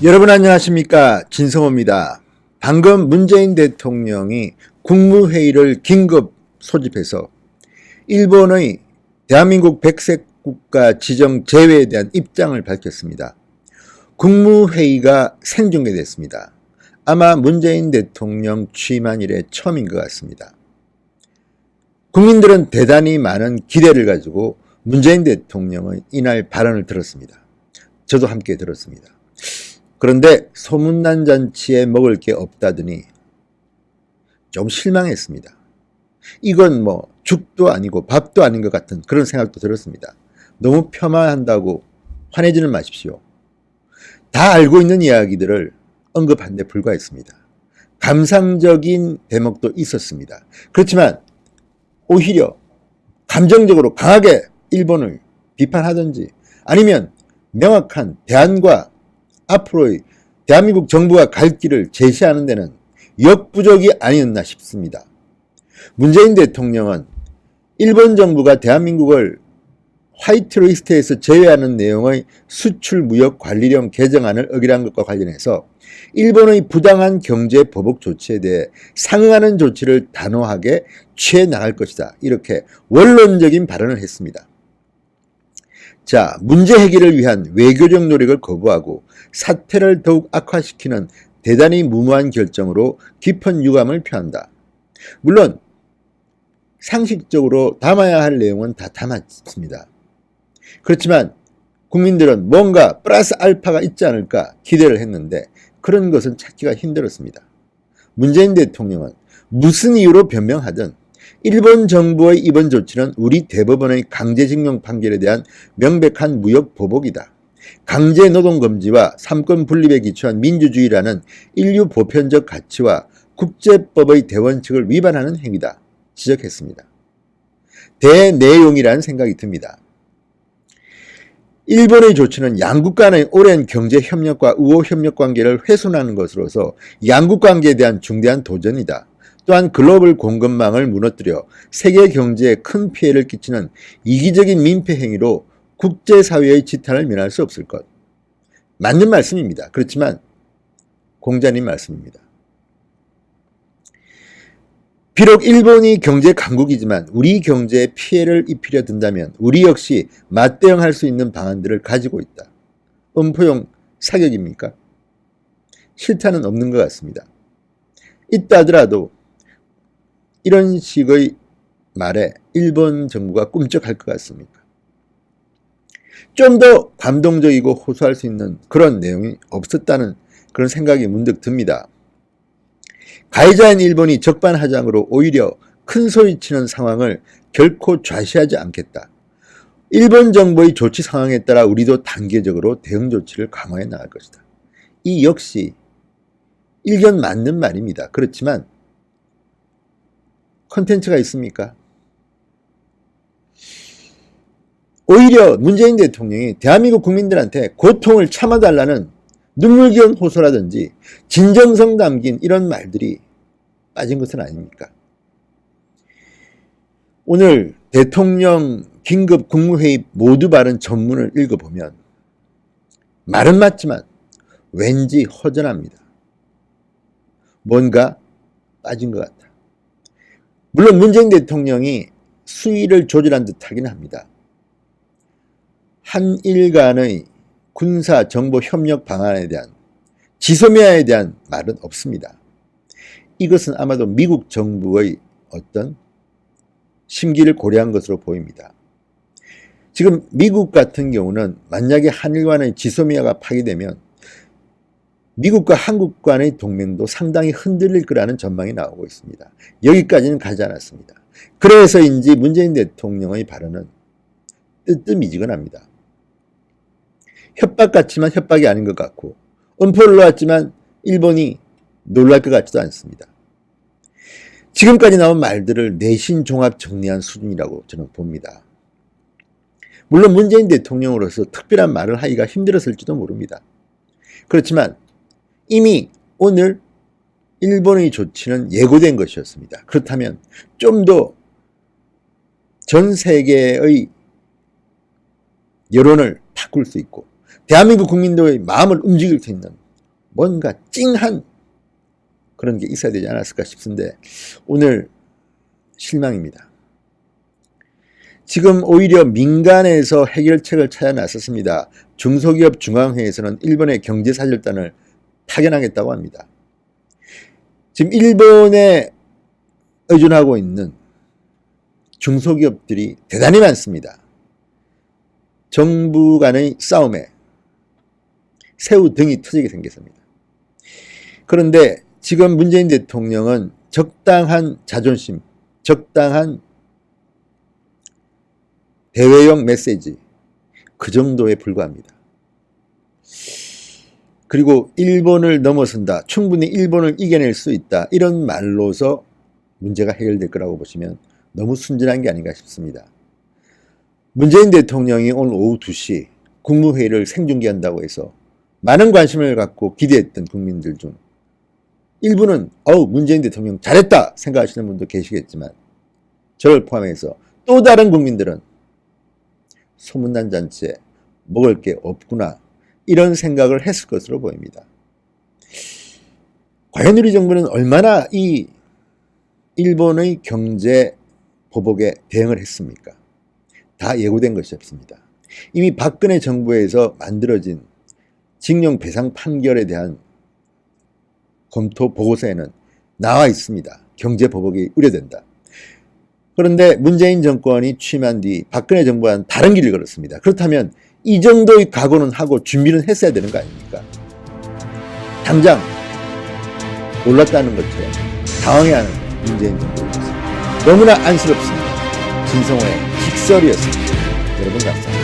여러분 안녕하십니까, 진성호입니다. 방금 문재인 대통령이 국무회의를 긴급 소집해서 일본의 대한민국 백색 국가 지정 제외에 대한 입장을 밝혔습니다. 국무회의가 생중계됐습니다. 아마 문재인 대통령 취임한 이래 처음인 것 같습니다. 국민들은 대단히 많은 기대를 가지고 문재인 대통령의 이날 발언을 들었습니다. 저도 함께 들었습니다. 그런데 소문난 잔치에 먹을 게 없다더니 좀 실망했습니다. 이건 죽도 아니고 밥도 아닌 것 같은 그런 생각도 들었습니다. 너무 폄하한다고 화내지는 마십시오. 다 알고 있는 이야기들을 언급한 데 불과했습니다. 감상적인 대목도 있었습니다. 그렇지만 오히려 감정적으로 강하게 일본을 비판하든지 아니면 명확한 대안과 앞으로의 대한민국 정부가 갈 길을 제시하는 데는 역부족이 아니었나 싶습니다. 문재인 대통령은 일본 정부가 대한민국을 화이트리스트에서 제외하는 내용의 수출무역관리령 개정안을 어기란 것과 관련해서 일본의 부당한 경제 보복 조치에 대해 상응하는 조치를 단호하게 취해 나갈 것이다. 이렇게 원론적인 발언을 했습니다. 자, 문제 해결을 위한 외교적 노력을 거부하고 사태를 더욱 악화시키는 대단히 무모한 결정으로 깊은 유감을 표한다. 물론 상식적으로 담아야 할 내용은 다 담았습니다. 그렇지만 국민들은 뭔가 플러스 알파가 있지 않을까 기대를 했는데 그런 것은 찾기가 힘들었습니다. 문재인 대통령은 무슨 이유로 변명하든 일본 정부의 이번 조치는 우리 대법원의 강제징용 판결에 대한 명백한 무역 보복이다. 강제노동금지와 삼권 분립에 기초한 민주주의라는 인류 보편적 가치와 국제법의 대원칙을 위반하는 행위다. 지적했습니다. 대내용이라는 생각이 듭니다. 일본의 조치는 양국 간의 오랜 경제협력과 우호협력 관계를 훼손하는 것으로서 양국 관계에 대한 중대한 도전이다. 또한 글로벌 공급망을 무너뜨려 세계 경제에 큰 피해를 끼치는 이기적인 민폐 행위로 국제사회의 지탄을 면할 수 없을 것. 맞는 말씀입니다. 그렇지만 공자님 말씀입니다. 비록 일본이 경제 강국이지만 우리 경제에 피해를 입히려 든다면 우리 역시 맞대응할 수 있는 방안들을 가지고 있다. 음포용 사격입니까? 실탄은 없는 것 같습니다. 있다 하더라도 이런 식의 말에 일본 정부가 꿈쩍할 것 같습니까? 좀 더 감동적이고 호소할 수 있는 그런 내용이 없었다는 그런 생각이 문득 듭니다. 가해자인 일본이 적반하장으로 오히려 큰 소리치는 상황을 결코 좌시하지 않겠다. 일본 정부의 조치 상황에 따라 우리도 단계적으로 대응 조치를 강화해 나갈 것이다. 이 역시 일견 맞는 말입니다. 그렇지만 컨텐츠가 있습니까? 오히려 문재인 대통령이 대한민국 국민들한테 고통을 참아달라는 눈물겨운 호소라든지 진정성 담긴 이런 말들이 빠진 것은 아닙니까? 오늘 대통령 긴급 국무회의 모두 발언 전문을 읽어보면 말은 맞지만 왠지 허전합니다. 뭔가 빠진 것 같다. 물론 문재인 대통령이 수위를 조절한 듯하긴 합니다. 한일 간의 군사 정보 협력 방안에 대한 지소미아에 대한 말은 없습니다. 이것은 아마도 미국 정부의 어떤 심기를 고려한 것으로 보입니다. 지금 미국 같은 경우는 만약에 한일 간의 지소미아가 파기되면 미국과 한국 간의 동맹도 상당히 흔들릴 거라는 전망이 나오고 있습니다. 여기까지는 가지 않았습니다. 그래서인지 문재인 대통령의 발언은 뜨뜻미지근합니다. 협박 같지만 협박이 아닌 것 같고 음포를 놓았지만 일본이 놀랄 것 같지도 않습니다. 지금까지 나온 말들을 내신 종합 정리한 수준이라고 저는 봅니다. 물론 문재인 대통령으로서 특별한 말을 하기가 힘들었을지도 모릅니다. 그렇지만 이미 오늘 일본의 조치는 예고된 것이었습니다. 그렇다면 좀 더 전 세계의 여론을 바꿀 수 있고 대한민국 국민들의 마음을 움직일 수 있는 뭔가 찡한 그런 게 있어야 되지 않았을까 싶은데 오늘 실망입니다. 지금 오히려 민간에서 해결책을 찾아 나섰습니다. 중소기업 중앙회에서는 일본의 경제사절단을 파견하겠다고 합니다. 지금 일본에 의존하고 있는 중소기업들이 대단히 많습니다. 정부 간의 싸움에 새우 등이 터지게 생겼습니다. 그런데 지금 문재인 대통령은 적당한 자존심, 적당한 대외용 메시지 그 정도에 불과합니다. 그리고 일본을 넘어선다, 충분히 일본을 이겨낼 수 있다 이런 말로서 문제가 해결될 거라고 보시면 너무 순진한 게 아닌가 싶습니다. 문재인 대통령이 오늘 오후 2시 국무회의를 생중계한다고 해서 많은 관심을 갖고 기대했던 국민들 중 일부는 문재인 대통령 잘했다 생각하시는 분도 계시겠지만 저를 포함해서 또 다른 국민들은 소문난 잔치에 먹을 게 없구나 이런 생각을 했을 것으로 보입니다. 과연 우리 정부는 얼마나 이 일본의 경제 보복에 대응을 했습니까? 다 예고된 것이 없습니다. 이미 박근혜 정부에서 만들어진 징용 배상 판결에 대한 검토 보고서에는 나와 있습니다. 경제 보복이 우려된다. 그런데 문재인 정권이 취임한 뒤 박근혜 정부와는 다른 길을 걸었습니다. 그렇다면 이 정도의 각오는 하고 준비는 했어야 되는 거 아닙니까? 당장 놀랐다는 것처럼 당황해하는 문재인 정부였습니다. 너무나 안쓰럽습니다. 진성호의 직설이었습니다. 여러분 감사합니다.